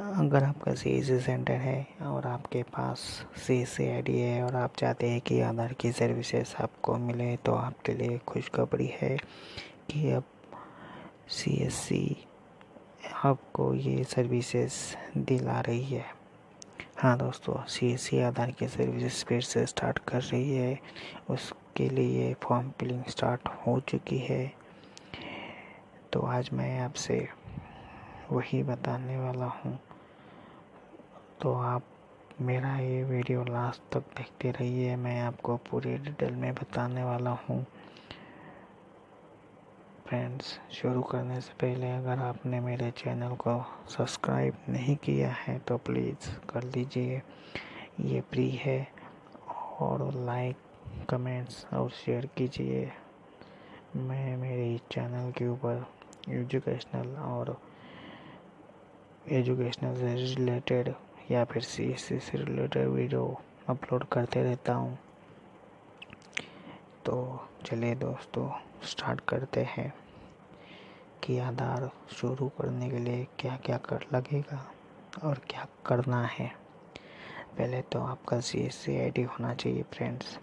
अगर आपका CSC centre है और आपके पास CSC आईडी है और आप चाहते हैं कि आधार की सर्विसेज आपको मिले, तो आपके लिए खुशखबरी है कि अब CSC आपको ये सर्विसेज दिला रही है। हाँ दोस्तों, CSC आधार की सर्विसेज फिर से स्टार्ट कर रही है। उसके लिए फॉर्म फिलिंग स्टार्ट हो चुकी है। तो आज मैं आपसे वही बताने वाला हूँ। तो आप मेरा ये वीडियो लास्ट तक देखते रहिए। मैं आपको पूरी डिटेल में बताने वाला हूँ। फ्रेंड्स, शुरू करने से पहले अगर आपने मेरे चैनल को सब्सक्राइब नहीं किया है तो प्लीज़ कर लीजिए, ये फ्री है। और लाइक, कमेंट्स और शेयर कीजिए। मैं मेरे चैनल के ऊपर एजुकेशनल से रिलेटेड या फिर CSC से रिलेटेड वीडियो अपलोड करते रहता हूँ। तो चलिए दोस्तों, स्टार्ट करते हैं कि आधार शुरू करने के लिए क्या क्या कर लगेगा और क्या करना है। पहले तो आपका CSC आईडी होना चाहिए फ्रेंड्स।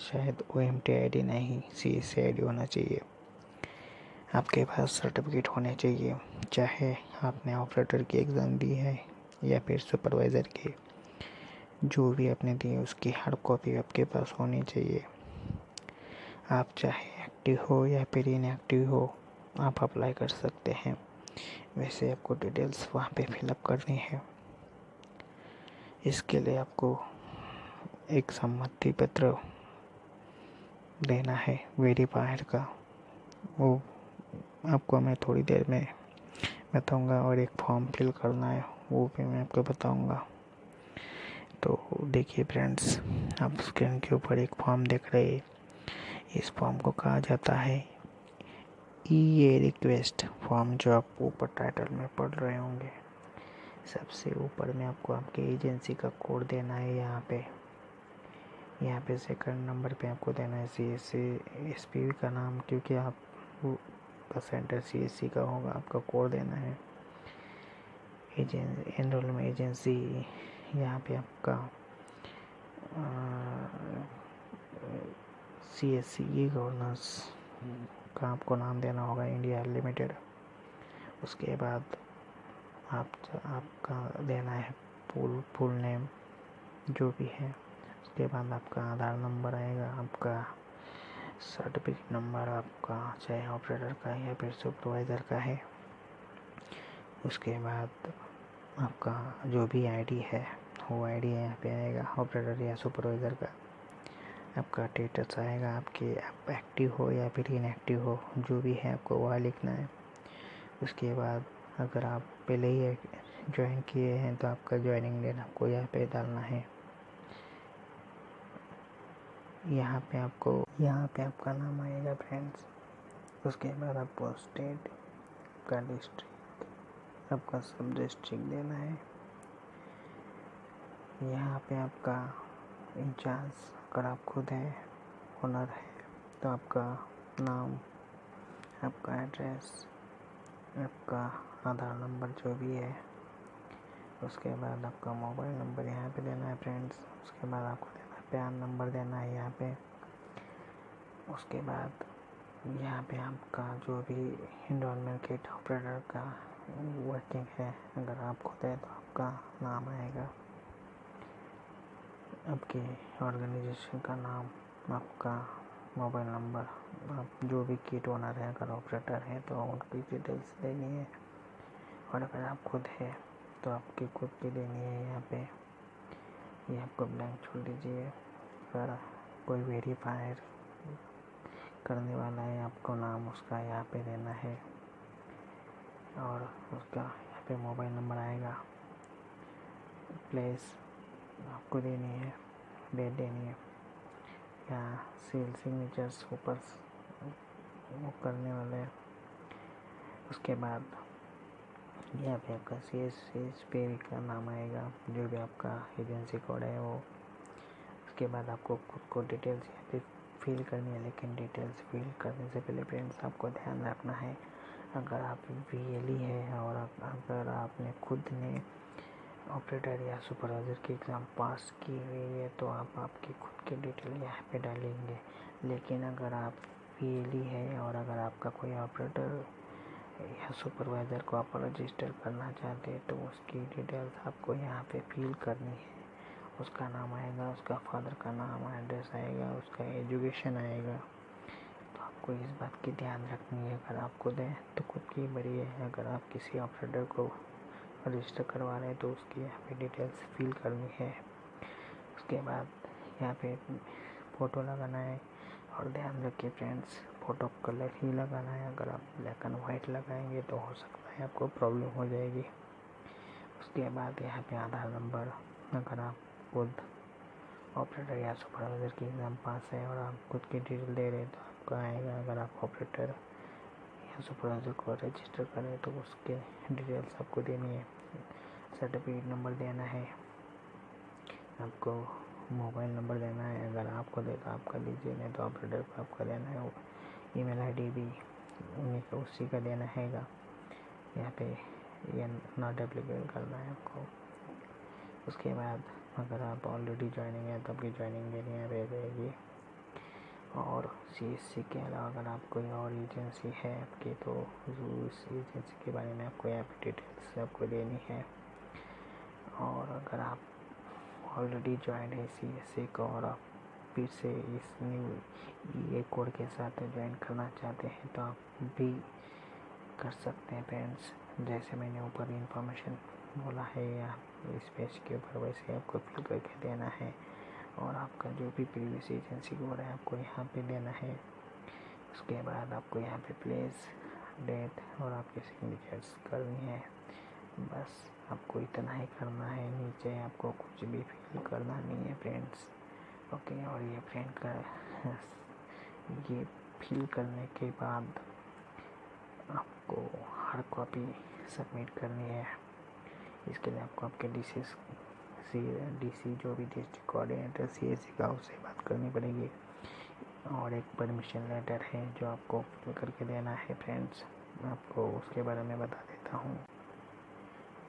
शायद OMT आईडी नहीं, CSC आईडी होना चाहिए। आपके पास सर्टिफिकेट होने चाहिए, चाहे आपने ऑपरेटर की एग्ज़ाम दी है या फिर सुपरवाइज़र की। जो भी आपने दी है उसकी हार्ड कॉपी आपके पास होनी चाहिए। आप चाहे एक्टिव हो या फिर इनएक्टिव हो, आप अप्लाई कर सकते हैं। वैसे आपको डिटेल्स वहाँ पे फिलअप करनी है। इसके लिए आपको एक सम्मति पत्र देना है वेरीफायर का। वो आपको मैं थोड़ी देर में बताऊंगा। और एक फॉर्म फिल करना है, वो भी मैं आपको बताऊंगा। तो देखिए फ्रेंड्स, आप स्क्रीन के ऊपर एक फॉर्म देख रहे हैं। इस फॉर्म को कहा जाता है ये रिक्वेस्ट फॉर्म, जो आप ऊपर टाइटल में पढ़ रहे होंगे। सबसे ऊपर में आपको आपके एजेंसी का कोड देना है। यहाँ पे सेकंड नंबर पे आपको देना है CSC SPV का नाम, क्योंकि आप का सेंटर CSC का होगा। आपका कोड देना है। एनरोलमेंट एजेंसी, यहाँ पे आपका CSC गवर्नेंस का आपको नाम देना होगा, इंडिया लिमिटेड। उसके बाद आपका देना है फुल नेम जो भी है। उसके बाद आपका आधार नंबर आएगा, आपका सर्टिफिकेट नंबर आपका, चाहे ऑपरेटर का है या फिर सुपरवाइज़र का है। उसके बाद आपका जो भी आईडी है वो आईडी यहाँ पे आएगा, ऑपरेटर या सुपरवाइज़र का। आपका स्टेटस आएगा, आप एक्टिव हो या फिर इनएक्टिव हो, जो भी है आपको वह लिखना है। उसके बाद अगर आप पहले ही ज्वाइन किए हैं तो आपका ज्वाइनिंग डेट आपको यहाँ पे डालना है। यहाँ पे आपका नाम आएगा फ्रेंड्स। उसके बाद आपको स्टेट, आपका डिस्ट्रिक्ट, आपका सब डिस्ट्रिक्ट देना है। यहाँ पे आपका इंचार्ज, अगर आप खुद है ओनर है तो आपका नाम, आपका एड्रेस, आपका आधार नंबर जो भी है। उसके बाद आपका मोबाइल नंबर यहाँ पे देना है फ्रेंड्स। उसके बाद आपको देना है पैन नंबर देना है यहाँ पे। उसके बाद यहाँ पे आपका जो भी एनरोलमेंट किट ऑपरेटर का वर्किंग है, अगर आप खुद है तो आपका नाम आएगा, आपके ऑर्गेनाइजेशन का नाम, आपका मोबाइल नंबर, आप जो भी किट ओनर है, अगर ऑपरेटर है तो उनकी डिटेल्स देनी है। और अगर आप खुद है तो आपकी खुद की देनी है। यहाँ पे ये आपको ब्लैंक छोड़ दीजिए। अगर कोई वेरीफायर करने वाला है, आपको नाम उसका यहाँ पे देना है और उसका यहाँ पे मोबाइल नंबर आएगा। प्लेस आपको देनी है, डेट देनी है, या सील सिग्नेचर्स ऊपर वो करने वाले हैं। उसके बाद यहाँ पे आपका CSP का नाम आएगा, जो भी आपका एजेंसी कोड है वो। उसके बाद आपको खुद को डिटेल्स यहाँ पे फिल करनी है, लेकिन डिटेल्स फिल करने से पहले फ्रेंड्स आपको ध्यान रखना है, अगर आप VLE है और अगर आपने खुद ने ऑपरेटर या सुपरवाइज़र की एग्ज़ाम पास की हुई है तो आप आपकी खुद की डिटेल यहाँ पे डालेंगे। लेकिन अगर आप VLE है और अगर आपका कोई ऑपरेटर या सुपरवाइज़र को आप रजिस्टर करना चाहते हैं तो उसकी डिटेल्स आपको यहाँ पे फिल करनी है। उसका नाम आएगा, उसका फादर का नाम, एड्रेस आएगा, उसका एजुकेशन आएगा। तो आपको इस बात की ध्यान रखनी है। अगर आप खुद हैं तो खुद की भरिए, अगर आप किसी ऑपरेटर को रजिस्टर करवा रहे हैं तो उसकी यहाँ पे डिटेल्स फिल करनी है। उसके बाद यहाँ पे फ़ोटो लगाना है और ध्यान रखिए फ्रेंड्स, फ़ोटो कलर ही लगाना है। अगर आप ब्लैक एंड वाइट लगाएंगे तो हो सकता है आपको प्रॉब्लम हो जाएगी। उसके बाद यहाँ पे आधार नंबर, अगर आप खुद ऑपरेटर या सुपरवाइज़र की एग्ज़ाम पास है और आप खुद की डिटेल दे रहे हैं तो आपका आएगा। अगर आप ऑपरेटर या सुपरवाइज़र को रजिस्टर करें तो उसके डिटेल्स आपको देनी है। सर्टिफिकेट नंबर देना है, आपको मोबाइल नंबर देना है। अगर आपको दे तो आपका दीजिए, नहीं तो ऑपरेटर को आपका देना है। ईमेल आईडी भी उन्हीं का उसी का देना हैगा। यहाँ पे ये नॉट एप्लीकेबल करना है आपको। उसके बाद अगर आप ऑलरेडी ज्वाइनिंग है तो आपकी ज्वाइनिंग डेट यहाँ पे रहेगी। और CSC के अलावा अगर आप कोई और एजेंसी है आपकी तो उस एजेंसी के बारे में आपको यहाँ पे डिटेल्स आपको देनी है। और अगर आप ऑलरेडी ज्वाइन है CSC को और आप फिर से इस न्यू EA कोड के साथ ज्वाइन करना चाहते हैं तो आप भी कर सकते हैं फ्रेंड्स। जैसे मैंने ऊपर इन्फॉर्मेशन बोला है या इस पेज के ऊपर, वैसे आपको फिल करके देना है। और आपका जो भी प्रीवियस एजेंसी कोड है आपको यहाँ पे देना है। उसके बाद आपको यहाँ पे प्लेस, डेट और आपके सिग्नेचर्स करनी है। बस आपको इतना ही करना है, नीचे आपको कुछ भी फिल करना नहीं है फ्रेंड्स। ओके, और ये फ्रेंड का ये फिल करने के बाद आपको हार्ड कॉपी सबमिट करनी है। इसके लिए आपको आपके DC जो भी डिस्ट्रिक्ट कोऑर्डिनेटर CSC का, उससे बात करनी पड़ेगी। और एक परमिशन लेटर है जो आपको फिल करके देना है फ्रेंड्स। मैं आपको उसके बारे में बता देता हूँ।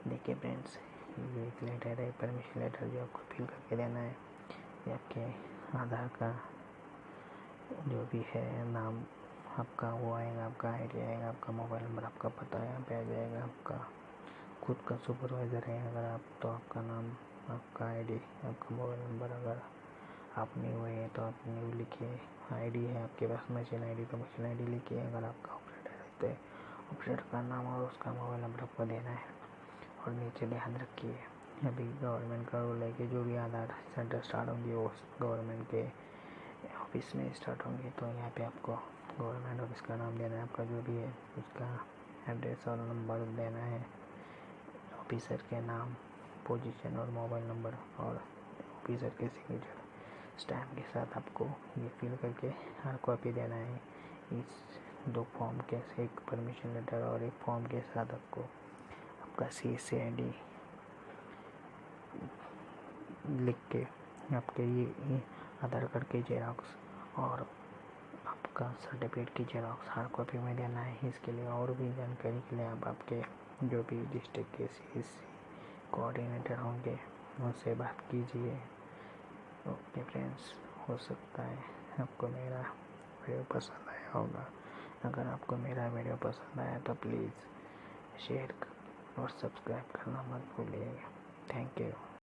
देखिए फ्रेंड्स, ये एक लेटर है, परमिशन लेटर, जो आपको फिल करके देना है। ये आपके आधार का जो भी है नाम आपका वो आएगा, आपका ID आएगा, आपका मोबाइल नंबर, आपका पता यहाँ पे आ जाएगा। आपका खुद का सुपरवाइज़र है अगर आप तो आपका नाम, आपका ID, आपका मोबाइल नंबर। अगर आप न्यू है तो आप न्यू लिखिए। ID है आपके पास मशीन ID तो मशीन ID लिखिए। अगर आपका ऑपरेटर है तो ऑपरेटर का नाम और उसका मोबाइल नंबर आपको देना है। और नीचे ध्यान रखिए, अभी गवर्नमेंट का रूल है कि जो भी आधार सेंटर स्टार्ट होंगे वो गवर्नमेंट के ऑफिस में स्टार्ट होंगे। तो यहाँ पे आपको गवर्नमेंट ऑफिस का नाम देना है, आपका जो भी है उसका एड्रेस और नंबर देना है, ऑफिसर के नाम, पोजीशन और मोबाइल नंबर, और ऑफिसर के सिग्नेचर स्टैम्प के साथ आपको ये फिल करके हार्ड कॉपी देना है। इस 2 फॉर्म के, एक परमिशन लेटर और एक फॉर्म के साथ आपको आपका CSC ID लिख के आपके ये आधार कार्ड की जेरॉक्स और आपका सर्टिफिकेट की जेरॉक्स हार्ड कॉपी में देना है। इसके लिए और भी जानकारी के लिए आप आपके जो भी डिस्ट्रिक्ट के CSC कोऑर्डिनेटर होंगे उनसे बात कीजिए। ओके फ्रेंड्स, हो सकता है आपको मेरा वीडियो पसंद आया होगा। अगर आपको मेरा वीडियो पसंद आया तो प्लीज़ शेयर और सब्सक्राइब करना मत भूलिएगा। Thank you.